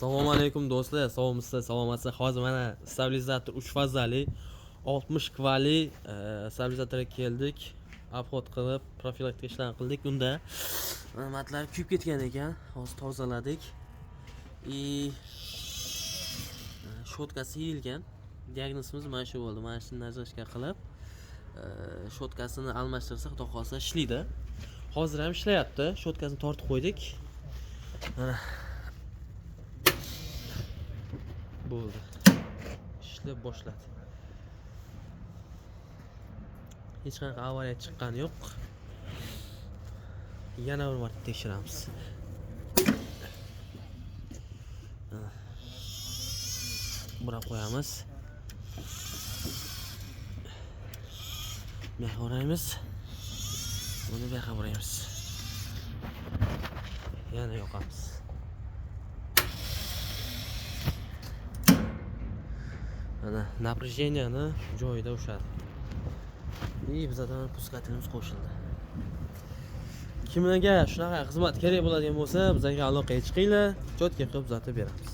Assalomu alaykum do'stlar, sog'misizlar, salomatsizlar. Hozir mana stabilizator 3 fazali 60 kvali stabilizatorga keldik. Obxod qilib, profilaktika ishlarini qildik. Unda matlar kuyib ketgan ekan. Hozir tozaladik. Shotkasi yeyilgan. Diagnozimiz mana shu bo'ldi. Mana shuni najrashga qilib, shotkasini almashtirsa, xudo xolasa ishlaydi. Hozir ham ishlayapti. Shotkasini tortib qo'ydik. Bo'ldi. Ishlab boshladi. Hech qanaqa avariya chiqqani yo'q. Yana bir marta tekshiramiz. Bura qo'yamiz. Bu yoqqa o'raymiz. Buni bu yoqqa o'raymiz. Yana yoqamiz. Mana напряженияni joyida ushladi. Bizdan puskatelimiz qo'shildi. Kimlarga shunaqa xizmat kerak bo'ladigan bo'lsa, bizga aloqaga chiqinglar, cho'tka qilib uzatib beramiz.